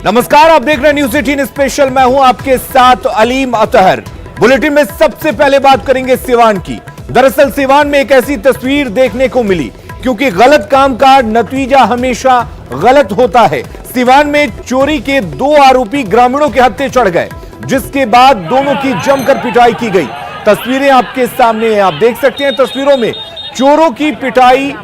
नमस्कार, आप देख रहे हैं न्यूज 18 स्पेशल। मैं हूं आपके साथ अलीम अतहर। बुलेटिन में सबसे पहले बात करेंगे सिवान की। दरअसल सिवान में एक ऐसी तस्वीर देखने को मिली, क्योंकि गलत काम का नतीजा हमेशा गलत होता है। सिवान में चोरी के 2 आरोपी ग्रामीणों के हत्थे चढ़ गए, जिसके बाद दोनों की जमकर पिटाई की गई। तस्वीरें आपके सामने हैं, आप देख सकते हैं। तस्वीरों में चोरों की पिटाई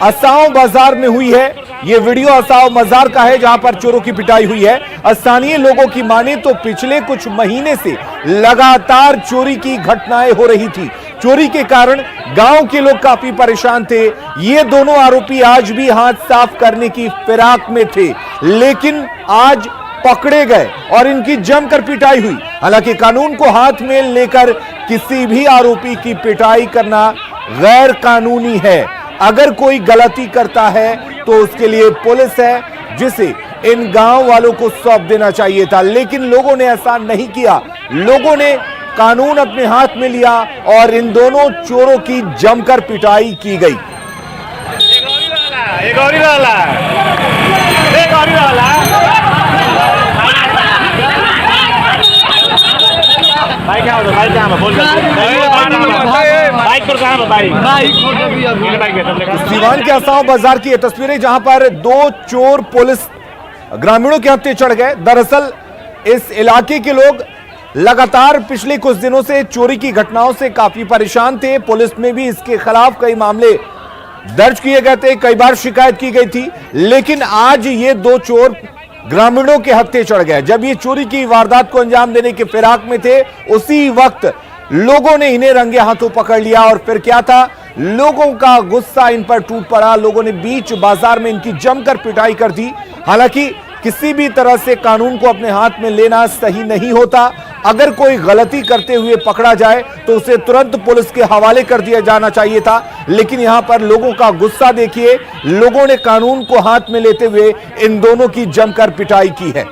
असाव बाजार में हुई है। यह वीडियो असाव बाजार का है, जहां पर चोरों की पिटाई हुई है। स्थानीय लोगों की माने तो पिछले कुछ महीने से लगातार चोरी की घटनाएं हो रही थी। चोरी के कारण गांव के लोग काफी परेशान थे। ये दोनों आरोपी आज भी हाथ साफ करने की फिराक में थे, लेकिन आज पकड़े गए और इनकी जमकर पिटाई हुई। हालांकि कानून को हाथ में लेकर किसी भी आरोपी की पिटाई करना गैर कानूनी है। अगर कोई गलती करता है तो उसके लिए पुलिस है, जिसे इन गांव वालों को सौंप देना चाहिए था, लेकिन लोगों ने ऐसा नहीं किया। लोगों ने कानून अपने हाथ में लिया और इन दोनों चोरों की जमकर पिटाई की गई। भाई क्या होता भाई क्या बोल सिवान के असाव बाजार की ये तस्वीरें, जहां पर 2 चोर पुलिस ग्रामीणों के हत्थे चढ़ गए। दरअसल इस इलाके के लोग लगातार पिछले कुछ दिनों से चोरी की घटनाओं से काफी परेशान थे। पुलिस में भी इसके खिलाफ कई मामले दर्ज किए गए थे, कई बार शिकायत की गई थी, लेकिन आज ये 2 चोर ग्रामीणों के हत्थे चढ़ गए। जब ये चोरी की वारदात को अंजाम देने के फिराक में थे, उसी वक्त लोगों ने इन्हें रंगे हाथों पकड़ लिया। और फिर क्या था, लोगों का गुस्सा इन पर टूट पड़ा। लोगों ने बीच बाजार में इनकी जमकर पिटाई कर दी। हालांकि किसी भी तरह से कानून को अपने हाथ में लेना सही नहीं होता। अगर कोई गलती करते हुए पकड़ा जाए तो उसे तुरंत पुलिस के हवाले कर दिया जाना चाहिए था, लेकिन यहां पर लोगों का गुस्सा देखिए। लोगों ने कानून को हाथ में लेते हुए इन दोनों की जमकर पिटाई की है।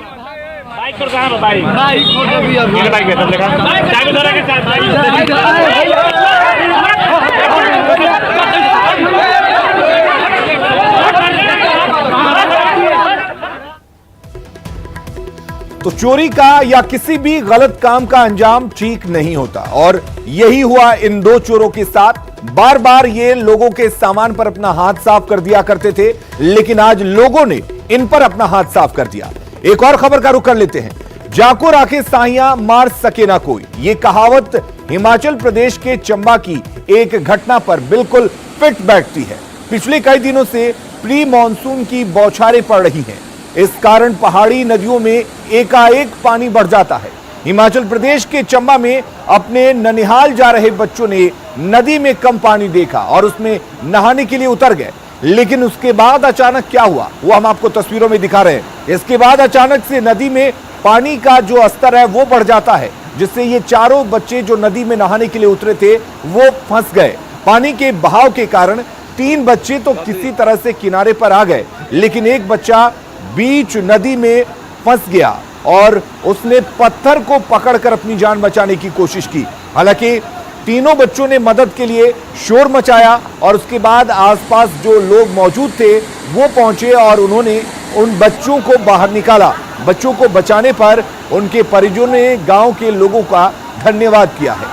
तो चोरी का या किसी भी गलत काम का अंजाम ठीक नहीं होता, और यही हुआ इन 2 चोरों के साथ। बार बार ये लोगों के सामान पर अपना हाथ साफ कर दिया करते थे, लेकिन आज लोगों ने इन पर अपना हाथ साफ कर दिया। एक और खबर का रुख कर लेते हैं। जाको राखे साहिया मार सके ना कोई, ये कहावत हिमाचल प्रदेश के चंबा की एक घटना पर बिल्कुल फिट बैठती है। पिछले कई दिनों से प्री मॉनसून की बौछारें पड़ रही हैं। इस कारण पहाड़ी नदियों में एकाएक पानी बढ़ जाता है। हिमाचल प्रदेश के चंबा में अपने ननिहाल जा रहे बच्चों ने नदी में कम पानी देखा और उसमें नहाने के लिए उतर गए, लेकिन उसके बाद अचानक क्या हुआ वो हम आपको तस्वीरों में दिखा रहे हैं। इसके बाद अचानक से नदी में पानी का जो स्तर है वो बढ़ जाता है, जिससे ये चारों बच्चे जो नदी में नहाने के लिए उतरे थे वो फंस गए। पानी के बहाव के कारण 3 बच्चे तो किसी तरह से किनारे पर आ गए, लेकिन एक बच्चा बीच नदी में फंस गया और उसने पत्थर को पकड़कर अपनी जान बचाने की कोशिश की। हालांकि तीनों बच्चों ने मदद के लिए शोर मचाया और उसके बाद आसपास जो लोग मौजूद थे वो पहुंचे और उन्होंने उन बच्चों को बाहर निकाला। बच्चों को बचाने पर उनके परिजनों ने गांव के लोगों का धन्यवाद किया है।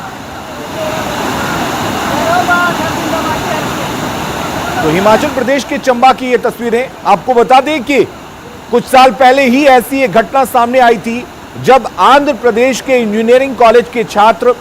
तो हिमाचल प्रदेश के चंबा की ये तस्वीरें, आपको बता दें कि कुछ साल पहले ही ऐसी एक घटना सामने आई थी, जब आंध्र प्रदेश के इंजीनियरिंग कॉलेज के छात्र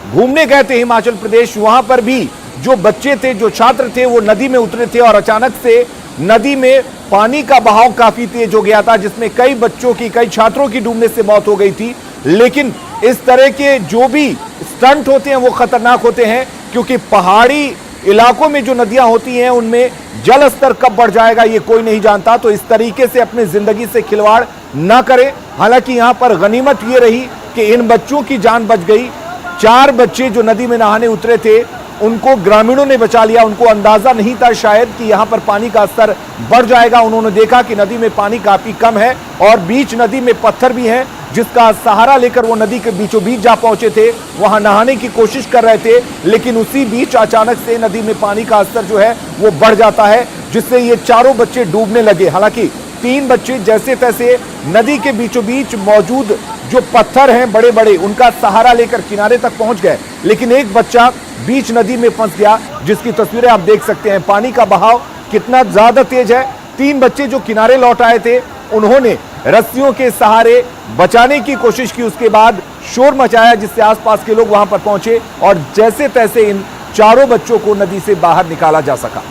घूमने गए थे हिमाचल प्रदेश। वहां पर भी जो बच्चे थे, जो छात्र थे, वो नदी में उतरे थे और अचानक से नदी में पानी का बहाव काफी तेज हो गया था, जिसमें कई बच्चों की, कई छात्रों की डूबने से मौत हो गई थी। लेकिन इस तरह के जो भी स्टंट होते हैं वो खतरनाक होते हैं, क्योंकि पहाड़ी इलाकों में जो नदियां होती हैं उनमें जल स्तर कब बढ़ जाएगा ये कोई नहीं जानता। तो इस तरीके से अपनी जिंदगी से खिलवाड़ ना करें। हालांकि यहां पर गनीमत ये रही कि इन बच्चों की जान बच गई। 4 बच्चे जो नदी में नहाने उतरे थे उनको ग्रामीणों ने बचा लिया। उनको अंदाजा नहीं था शायद कि यहां पर पानी का स्तर बढ़ जाएगा। उन्होंने देखा कि नदी में पानी काफी कम है और बीच नदी में पत्थर भी हैं, जिसका सहारा लेकर वो नदी के बीचों बीच जा पहुंचे थे। वहां नहाने की कोशिश कर रहे थे, लेकिन उसी बीच अचानक से नदी में पानी का स्तर जो है वो बढ़ जाता है, जिससे ये चारों बच्चे डूबने लगे। हालांकि 3 बच्चे जैसे तैसे नदी के बीचों बीच मौजूद जो पत्थर हैं बड़े बड़े, उनका सहारा लेकर किनारे तक पहुंच गए, लेकिन एक बच्चा बीच नदी में फंस गया, जिसकी तस्वीरें आप देख सकते हैं। पानी का बहाव कितना ज्यादा तेज है। 3 बच्चे जो किनारे लौट आए थे, उन्होंने रस्सियों के सहारे बचाने की कोशिश की, उसके बाद शोर मचाया, जिससे आसपास के लोग वहां पर पहुंचे और जैसे तैसे इन चारों बच्चों को नदी से बाहर निकाला जा सका।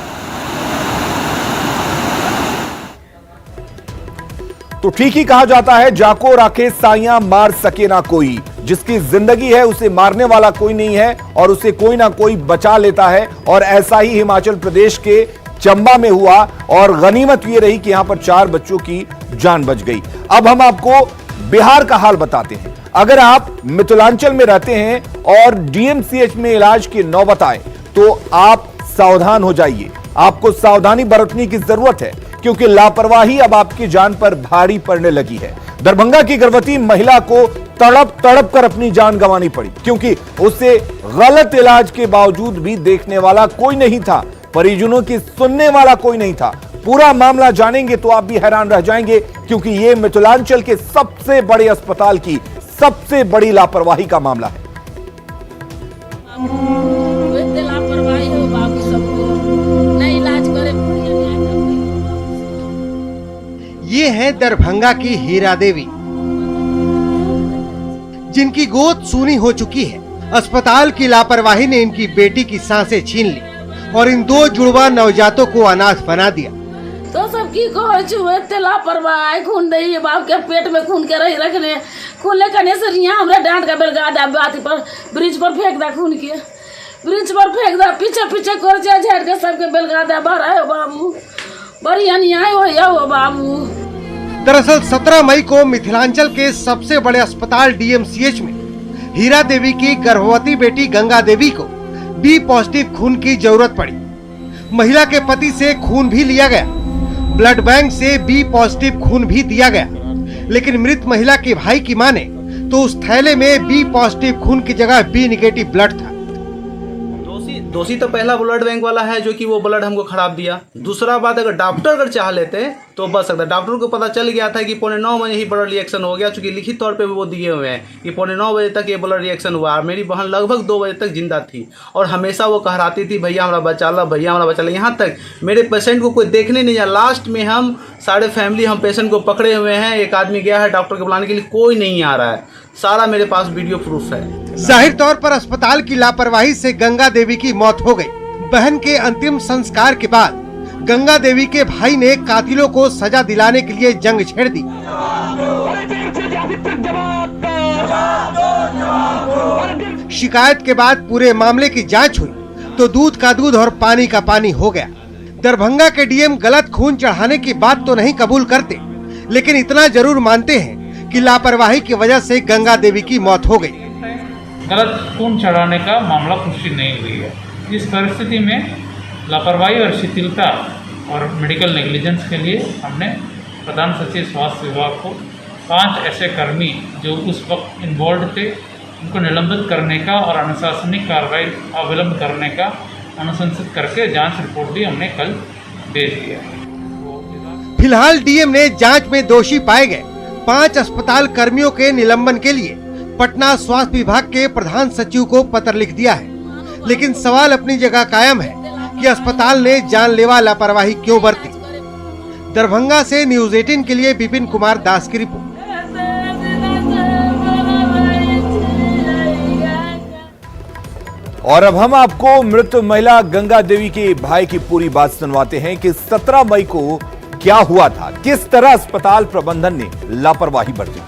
तो ठीक ही कहा जाता है, जाको राखे साइयां मार सके ना कोई। जिसकी जिंदगी है उसे मारने वाला कोई नहीं है और उसे कोई ना कोई बचा लेता है। और ऐसा ही हिमाचल प्रदेश के चंबा में हुआ और गनीमत ये रही कि यहां पर 4 बच्चों की जान बच गई। अब हम आपको बिहार का हाल बताते हैं। अगर आप मिथिलांचल में रहते हैं और डीएमसीएच में इलाज की नौबत आए तो आप सावधान हो जाइए। आपको सावधानी बरतने की जरूरत है, क्योंकि लापरवाही अब आपकी जान पर भारी पड़ने लगी है। दरभंगा की गर्भवती महिला को तड़प तड़प कर अपनी जान गंवानी पड़ी, क्योंकि उसे गलत इलाज के बावजूद भी देखने वाला कोई नहीं था, परिजनों की सुनने वाला कोई नहीं था। पूरा मामला जानेंगे तो आप भी हैरान रह जाएंगे, क्योंकि यह मिथिलांचल के सबसे बड़े अस्पताल की सबसे बड़ी लापरवाही का मामला है। लापरवाही हो बाबू, सबको नहीं इलाज करे। ये है दरभंगा की हीरा देवी, जिनकी गोद सूनी हो चुकी है। अस्पताल की लापरवाही ने इनकी बेटी की सांसें छीन ली और इन 2 जुड़वा नवजातों को अनाथ बना दिया। तो सब की कहो छुए ते लापरवाही खून दे बाप के पेट में खून के रही रखने खून ले कने से रिया हमरा डांट का बेलगा दे बाती पर ब्रिज पर फेंक दा, खून के ब्रिज पर फेंक दा, पीछे पीछे कर जा झाड़ के सबके बेलगा दे। बाहर आयो बाबू, बड़ी अन्याय हो या हो बाबू। दरअसल 17 मई को मिथिलांचल के सबसे बड़े अस्पताल डीएमसीएच में हीरा देवी की गर्भवती बेटी गंगा देवी को बी पॉजिटिव खून की जरूरत पड़ी। महिला के पति से खून भी लिया गया, ब्लड बैंक से बी पॉजिटिव खून भी दिया गया, लेकिन मृत महिला के भाई की माने तो उस थैले में बी पॉजिटिव खून की जगह बी नेगेटिव ब्लड था। दोषी तो पहला ब्लड बैंक वाला है जो कि वो ब्लड हमको खराब दिया। दूसरा बात, अगर डॉक्टर अगर चाह लेते तो बच सकता। डॉक्टर को पता चल गया था कि 9:45 बजे ही ब्लड रिएक्शन हो गया, चूंकि लिखित तौर पे वो दिए हुए हैं कि 9:45 बजे तक ये ब्लड रिएक्शन हुआ। मेरी बहन लगभग 2 बजे तक जिंदा थी और हमेशा वो कहराती थी भैया हमारा बचा ला, भैया हमारा बचा ला। यहाँ तक मेरे पेशेंट को कोई देखने नहीं आया। लास्ट में हम सारे फैमिली हम पेशेंट को पकड़े हुए हैं। एक आदमी गया है डॉक्टर को बुलाने के लिए, कोई नहीं आ रहा है। सारा मेरे पास वीडियो प्रूफ है। जाहिर तौर पर अस्पताल की लापरवाही से गंगा देवी की मौत हो गई। बहन के अंतिम संस्कार के बाद गंगा देवी के भाई ने कातिलों को सजा दिलाने के लिए जंग छेड़ दी। शिकायत के बाद पूरे मामले की जांच हुई तो दूध का दूध और पानी का पानी हो गया। दरभंगा के डीएम गलत खून चढ़ाने की बात तो नहीं कबूल करते, लेकिन इतना जरूर मानते हैं कि लापरवाही की वजह से गंगा देवी की मौत हो गई। गलत खून चढ़ाने का मामला पुष्टि नहीं हुई है। इस परिस्थिति में लापरवाही और शिथिलता और मेडिकल नेग्लिजेंस के लिए हमने प्रधान सचिव स्वास्थ्य विभाग को 5 ऐसे कर्मी जो उस वक्त इन्वॉल्व थे उनको निलंबित करने का और अनुशासनिक कार्रवाई अविलंब करने का अनुशंसित करके जांच रिपोर्ट भी हमने कल भेज दिया। फिलहाल डीएम ने जांच में दोषी पाए गए 5 अस्पताल कर्मियों के निलंबन के लिए पटना स्वास्थ्य विभाग के प्रधान सचिव को पत्र लिख दिया है। लेकिन सवाल अपनी जगह कायम है कि अस्पताल ने जानलेवा लापरवाही क्यों बरती। दरभंगा से न्यूज़ 18 के लिए विपिन कुमार दास की रिपोर्ट। और अब हम आपको मृत महिला गंगा देवी के भाई की पूरी बात सुनवाते हैं कि 17 मई को क्या हुआ था, किस तरह अस्पताल प्रबंधन ने लापरवाही बरती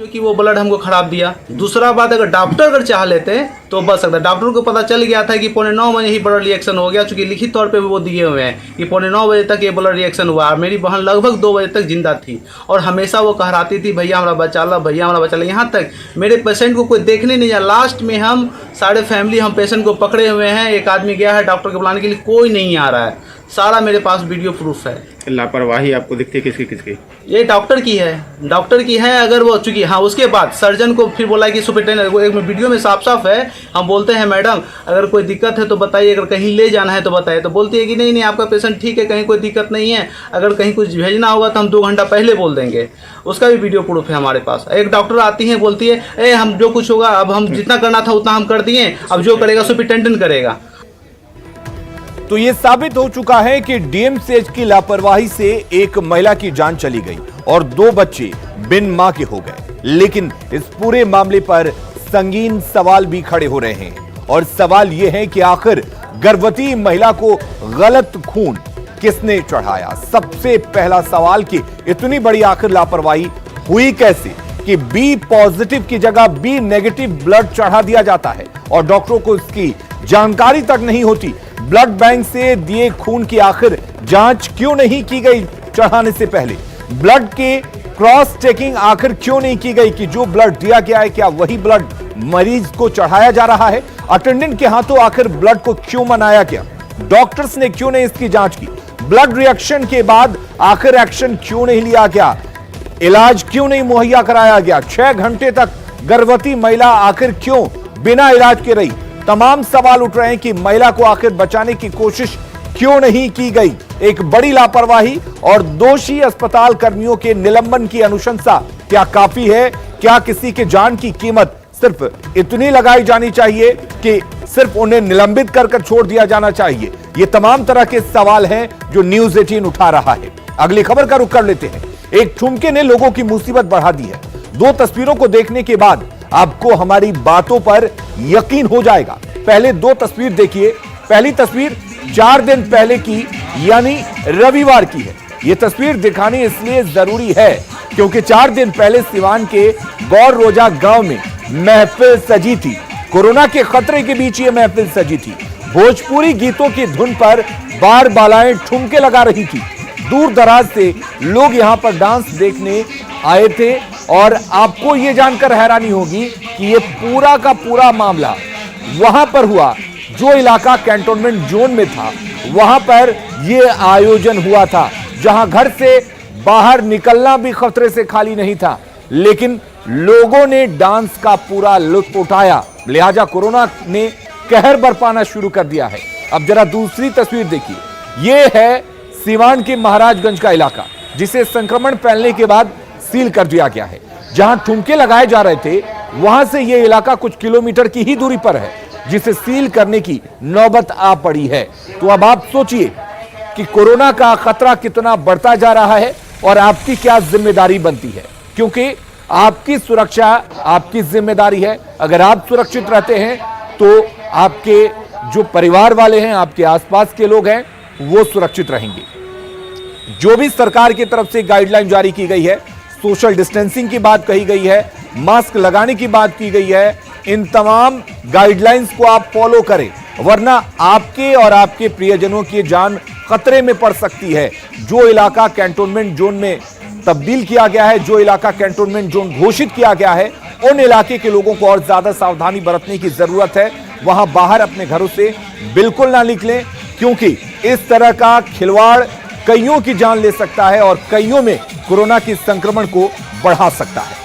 जो कि वो ब्लड हमको खराब दिया। दूसरा बात, अगर डॉक्टर अगर चाह लेते तो बच सकता। डॉक्टर को पता चल गया था कि 9:45 बजे ही ब्लड रिएक्शन हो गया, चूंकि लिखित तौर पे वो दिए हुए हैं कि 9:45 बजे तक ये ब्लड रिएक्शन हुआ। मेरी बहन लगभग 2 बजे तक जिंदा थी और हमेशा वो कहराती थी भैया हमारा बचा ला, भैया हमारा बचा ला। यहाँ तक मेरे पेशेंट को कोई देखने नहीं आया। लास्ट में हम सारे फैमिली हम पेशेंट को पकड़े हुए हैं। एक आदमी गया है डॉक्टर को बुलाने के लिए, कोई नहीं आ रहा है। सारा मेरे पास वीडियो प्रूफ है। लापरवाही आपको दिखती है किसकी किसकी? ये डॉक्टर की है। अगर वो चूंकि हाँ, उसके बाद सर्जन को फिर बोला कि सुपरिटेंडेंट, एक वीडियो में साफ साफ है, हम बोलते हैं मैडम अगर कोई दिक्कत है तो बताइए, अगर कहीं ले जाना है तो बताइए, तो बोलती है कि नहीं आपका पेशेंट ठीक है, कहीं कोई दिक्कत नहीं है, अगर कहीं कुछ भेजना होगा तो हम 2 घंटा पहले बोल देंगे। उसका भी वीडियो प्रूफ है हमारे पास। एक डॉक्टर आती है, बोलती है हम जो कुछ होगा, अब हम जितना करना था उतना हम कर दिए, अब जो करेगा सुपरिटेंडेंट करेगा। तो यह साबित हो चुका है कि डीएमसीएच की लापरवाही से एक महिला की जान चली गई और 2 बच्चे बिन मां के हो गए। लेकिन इस पूरे मामले पर संगीन सवाल भी खड़े हो रहे हैं और सवाल यह है कि आखिर गर्भवती महिला को गलत खून किसने चढ़ाया। सबसे पहला सवाल कि इतनी बड़ी आखिर लापरवाही हुई कैसे कि बी पॉजिटिव की जगह बी नेगेटिव ब्लड चढ़ा दिया जाता है और डॉक्टरों को इसकी जानकारी तक नहीं होती। ब्लड बैंक से दिए खून की आखिर जांच क्यों नहीं की गई चढ़ाने से पहले? ब्लड के क्रॉस चेकिंग आखिर क्यों नहीं की गई कि जो ब्लड दिया गया है क्या वही ब्लड मरीज को चढ़ाया जा रहा है? अटेंडेंट के हाथों आखिर ब्लड को क्यों मनाया गया? डॉक्टर्स ने क्यों नहीं इसकी जांच की? ब्लड रिएक्शन के बाद आखिर एक्शन क्यों नहीं लिया गया? इलाज क्यों नहीं मुहैया कराया गया? 6 घंटे तक गर्भवती महिला आखिर क्यों बिना इलाज के रही? तमाम सवाल उठ रहे हैं कि महिला को आखिर बचाने की कोशिश क्यों नहीं की गई। एक बड़ी लापरवाही और दोषी अस्पताल कर्मियों के निलंबन की अनुशंसा क्या काफी है? क्या किसी के जान की कीमत सिर्फ इतनी लगाई जानी चाहिए कि सिर्फ उन्हें निलंबित कर छोड़ दिया जाना चाहिए? ये तमाम तरह के सवाल हैं जो न्यूज़ 18 उठा रहा है। अगली खबर का रुख कर लेते हैं। एक ठुमके ने लोगों की मुसीबत बढ़ा दी है। 2 तस्वीरों को देखने के बाद आपको हमारी बातों पर यकीन हो जाएगा। पहले 2 तस्वीर देखिए। पहली तस्वीर 4 दिन पहले की यानी रविवार की है। यह तस्वीर दिखानी इसलिए जरूरी है क्योंकि 4 दिन पहले सिवान के गौर रोजा गांव में महफिल सजी थी। कोरोना के खतरे के बीच यह महफिल सजी थी। भोजपुरी गीतों की धुन पर बार बालाएं ठुमके लगा रही थी। दूर दराज से लोग यहां पर डांस देखने आए थे और आपको यह जानकर हैरानी होगी कि यह पूरा का पूरा मामला वहां पर हुआ जो इलाका कैंटोनमेंट जोन में था। वहां पर यह आयोजन हुआ था जहां घर से बाहर निकलना भी खतरे से खाली नहीं था, लेकिन लोगों ने डांस का पूरा लुत्फ उठाया। लिहाजा कोरोना ने कहर बरपाना शुरू कर दिया है। अब जरा दूसरी तस्वीर देखिए। यह है सिवान के महाराजगंज का इलाका जिसे संक्रमण फैलने के बाद सील कर दिया गया है। जहां ठुमके लगाए जा रहे थे वहां से यह इलाका कुछ किलोमीटर की ही दूरी पर है जिसे सील करने की नौबत आ पड़ी है। तो अब आप सोचिए कि कोरोना का खतरा कितना बढ़ता जा रहा है और आपकी क्या जिम्मेदारी बनती है, क्योंकि आपकी सुरक्षा आपकी जिम्मेदारी है। अगर आप सुरक्षित रहते हैं तो आपके जो परिवार वाले हैं, आपके आसपास के लोग हैं, वो सुरक्षित रहेंगे। जो भी सरकार की तरफ से गाइडलाइन जारी की गई है, सोशल डिस्टेंसिंग की बात कही गई है, मास्क लगाने की बात की गई है, इन तमाम गाइडलाइंस को आप फॉलो करें, वरना आपके और आपके प्रियजनों की जान खतरे में पड़ सकती है। जो इलाका कैंटोनमेंट जोन में तब्दील किया गया है, जो इलाका कैंटोनमेंट जोन घोषित किया गया है, उन इलाके के लोगों को और ज्यादा सावधानी बरतने की जरूरत है। वहां बाहर अपने घरों से बिल्कुल ना निकलें, क्योंकि इस तरह का खिलवाड़ कईयों की जान ले सकता है और कईयों में कोरोना के संक्रमण को बढ़ा सकता है।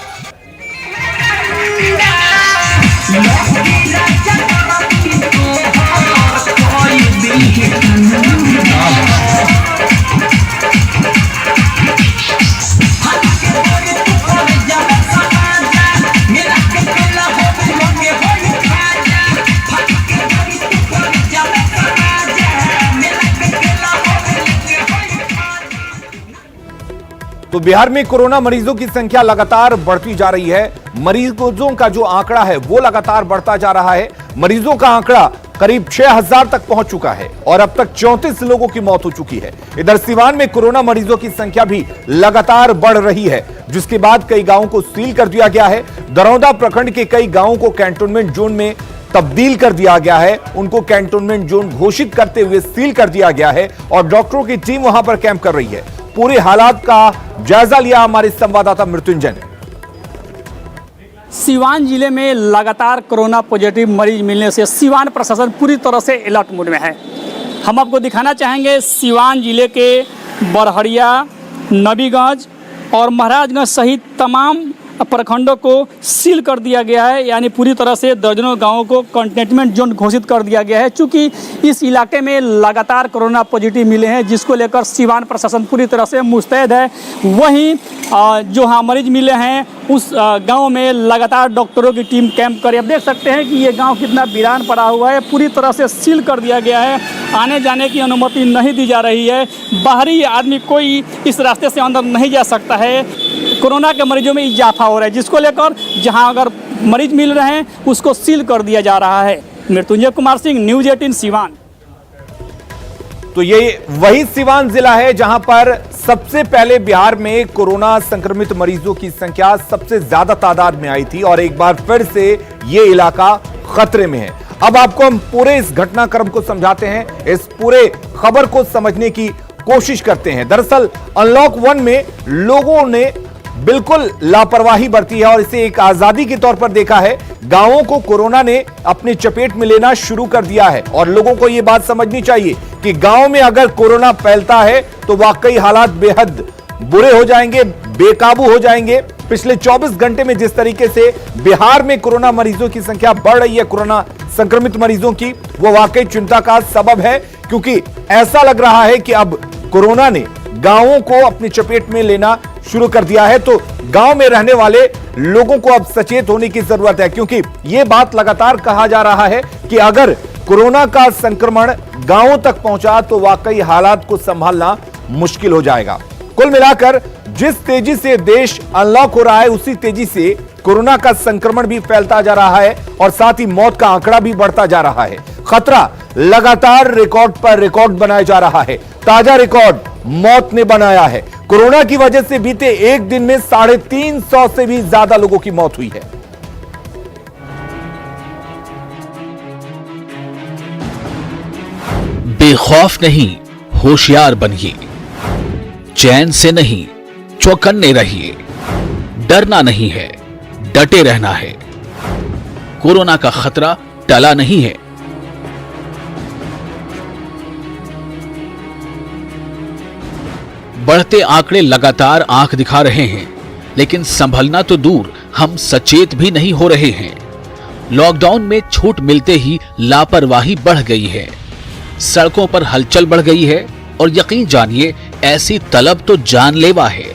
तो बिहार में कोरोना मरीजों की संख्या लगातार बढ़ती जा रही है। मरीजों का जो आंकड़ा है वो लगातार बढ़ता जा रहा है। मरीजों का आंकड़ा करीब 6000 तक पहुंच चुका है और अब तक 34 लोगों की मौत हो चुकी है। इधर सिवान में कोरोना मरीजों की संख्या भी लगातार बढ़ रही है, जिसके बाद कई गांवों को सील कर दिया गया है। दरौदा प्रखंड के कई गांवों को कैंटोनमेंट जोन में तब्दील कर दिया गया है। उनको कैंटोनमेंट जोन घोषित करते हुए सील कर दिया गया है और डॉक्टरों की टीम वहां पर कैंप कर रही है। पूरे हालात का जायजा लिया हमारे संवाददाता मृत्युंजय ने। सिवान जिले में लगातार कोरोना पॉजिटिव मरीज मिलने से सिवान प्रशासन पूरी तरह से अलर्ट मोड में है। हम आपको दिखाना चाहेंगे सिवान जिले के बरहड़िया, नबीगंज और महाराजगंज सहित तमाम प्रखंडों को सील कर दिया गया है, यानी पूरी तरह से दर्जनों गांवों को कंटेनमेंट जोन घोषित कर दिया गया है। चूँकि इस इलाके में लगातार कोरोना पॉजिटिव मिले हैं, जिसको लेकर सिवान प्रशासन पूरी तरह से मुस्तैद है। वहीं जो हाँ मरीज मिले हैं उस गांव में लगातार डॉक्टरों की टीम कैंप करे। अब देख सकते हैं कि ये गांव कितना वीरान पड़ा हुआ है, पूरी तरह से सील कर दिया गया है, आने जाने की अनुमति नहीं दी जा रही है, बाहरी आदमी कोई इस रास्ते से अंदर नहीं जा सकता है। कोरोना के मरीजों में इजाफा हो रहा है, जिसको लेकर जहां अगर मरीज मिल रहे हैं उसको सील कर दिया जा रहा है। मृत्युंजय कुमार सिंह, न्यूज़ 18 सिवान। तो ये वही सिवान जिला है जहां पर सबसे पहले बिहार में कोरोना संक्रमित मरीजों की संख्या सबसे ज्यादा तादाद में आई थी और एक बार फिर से ये इलाका खतरे में है। अब आपको हम पूरे इस घटनाक्रम को समझाते हैं, इस पूरे खबर को समझने की कोशिश करते हैं। दरअसल अनलॉक 1 में लोगों ने बिल्कुल लापरवाही बरती है और इसे एक आजादी के तौर पर देखा है। गांवों को कोरोना ने अपनी चपेट में लेना शुरू कर दिया है और लोगों को यह बात समझनी चाहिए कि गांव में अगर कोरोना फैलता है तो वाकई हालात बेहद बुरे हो जाएंगे, बेकाबू हो जाएंगे। पिछले 24 घंटे में जिस तरीके से बिहार में कोरोना मरीजों की संख्या बढ़ रही है, कोरोना संक्रमित मरीजों की, वो वाकई चिंता का सबब है, क्योंकि ऐसा लग रहा है कि अब कोरोना ने गांवों को अपनी चपेट में लेना शुरू कर दिया है। तो गांव में रहने वाले लोगों को अब सचेत होने की जरूरत है, क्योंकि यह बात लगातार कहा जा रहा है कि अगर कोरोना का संक्रमण गांवों तक पहुंचा तो वाकई हालात को संभालना मुश्किल हो जाएगा। कुल मिलाकर जिस तेजी से देश अनलॉक हो रहा है, उसी तेजी से कोरोना का संक्रमण भी फैलता जा रहा है और साथ ही मौत का आंकड़ा भी बढ़ता जा रहा है। खतरा लगातार रिकॉर्ड पर रिकॉर्ड बनाया जा रहा है। ताजा रिकॉर्ड मौत ने बनाया है। कोरोना की वजह से बीते एक दिन में 350 से भी ज्यादा लोगों की मौत हुई है। बेखौफ नहीं, होशियार बनिए। चैन से नहीं, चौकन्ने रहिए। डरना नहीं है, डटे रहना है। कोरोना का खतरा टला नहीं है। बढ़ते आंकड़े लगातार आंख दिखा रहे हैं, लेकिन संभलना तो दूर, हम सचेत भी नहीं हो रहे हैं। लॉकडाउन में छूट मिलते ही लापरवाही बढ़ गई है, सड़कों पर हलचल बढ़ गई है और यकीन जानिए ऐसी तलब तो जानलेवा है।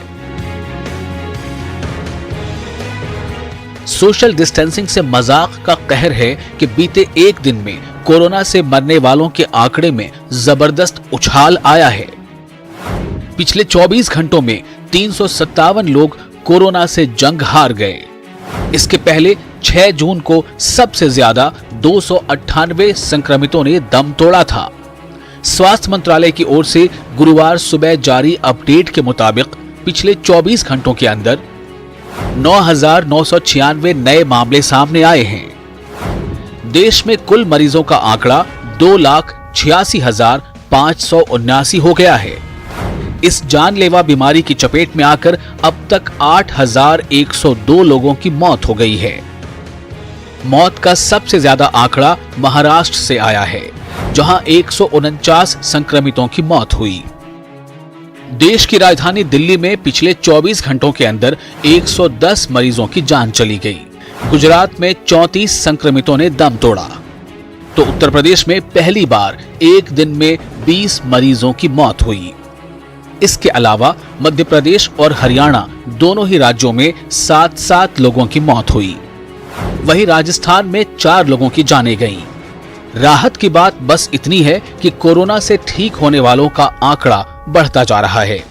सोशल डिस्टेंसिंग से मजाक का कहर है कि बीते एक दिन में कोरोना से मरने वालों के आंकड़े में जबरदस्त उछाल आया है। पिछले 24 घंटों में 357 लोग कोरोना से जंग हार गए। इसके पहले 6 जून को सबसे ज्यादा 298 संक्रमितों ने दम तोड़ा था। स्वास्थ्य मंत्रालय की ओर से गुरुवार सुबह जारी अपडेट के मुताबिक पिछले 24 घंटों के अंदर 9,996 नए मामले सामने आए हैं। देश में कुल मरीजों का आंकड़ा 2,86,579 हो गया है। इस जानलेवा बीमारी की चपेट में आकर अब तक 8,102 लोगों की मौत हो गई है। मौत का सबसे ज्यादा आंकड़ा महाराष्ट्र से आया है, जहां 149 संक्रमितों की मौत हुई। देश की राजधानी दिल्ली में पिछले 24 घंटों के अंदर 110 मरीजों की जान चली गई। गुजरात में 34 संक्रमितों ने दम तोड़ा, तो उत्तर प्रदेश में पहली बार एक दिन में 20 मरीजों की मौत हुई। इसके अलावा मध्य प्रदेश और हरियाणा दोनों ही राज्यों में 7-7 लोगों की मौत हुई। वहीं राजस्थान में 4 लोगों की जानें गईं। राहत की बात बस इतनी है कि कोरोना से ठीक होने वालों का आंकड़ा बढ़ता जा रहा है।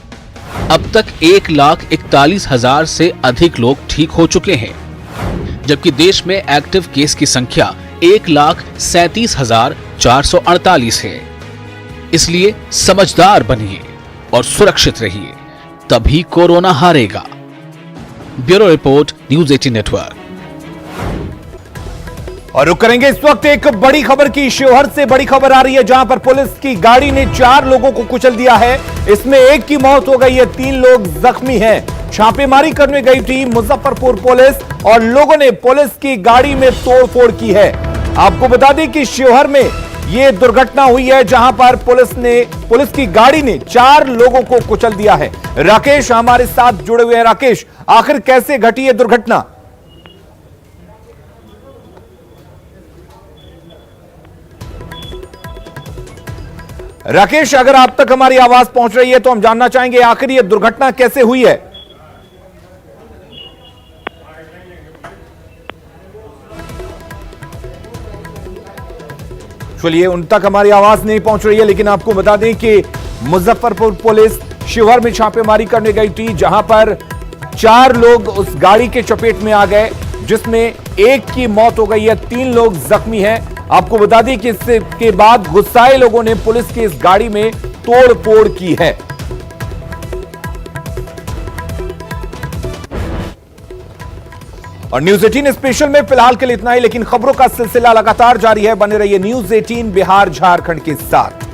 अब तक 1,41,000 से अधिक लोग ठीक हो चुके हैं, जबकि देश में एक्टिव केस की संख्या 1,37,448 है। इसलिए समझदार बनिए और सुरक्षित रहिए, तभी कोरोना हारेगा। Bureau report, news 18 network. और रुक करेंगे इस वक्त एक बड़ी खबर की। शिवहर से बड़ी खबर आ रही है, जहां पर पुलिस की गाड़ी ने 4 लोगों को कुचल दिया है। इसमें एक की मौत हो गई है, 3 लोग जख्मी हैं। छापेमारी करने गई थी मुजफ्फरपुर पुलिस और लोगों ने पुलिस की गाड़ी में तोड़फोड़ की है। आपको बता दें कि शिवहर में ये दुर्घटना हुई है जहां पर पुलिस की गाड़ी ने 4 लोगों को कुचल दिया है। राकेश हमारे साथ जुड़े हुए हैं। राकेश, आखिर कैसे घटी यह दुर्घटना? राकेश, अगर आप तक हमारी आवाज पहुंच रही है तो हम जानना चाहेंगे आखिर यह दुर्घटना कैसे हुई है। चलिए, उन तक हमारी आवाज नहीं पहुंच रही है, लेकिन आपको बता दें कि मुजफ्फरपुर पुलिस शिवहर में छापेमारी करने गई थी, जहां पर 4 लोग उस गाड़ी के चपेट में आ गए, जिसमें एक की मौत हो गई है, 3 लोग जख्मी हैं। आपको बता दें कि इसके बाद गुस्साए लोगों ने पुलिस की इस गाड़ी में तोड़फोड़ की है। और न्यूज 18 स्पेशल में फिलहाल के लिए इतना ही, लेकिन खबरों का सिलसिला लगातार जारी है। बने रहिए न्यूज 18 बिहार झारखंड के साथ।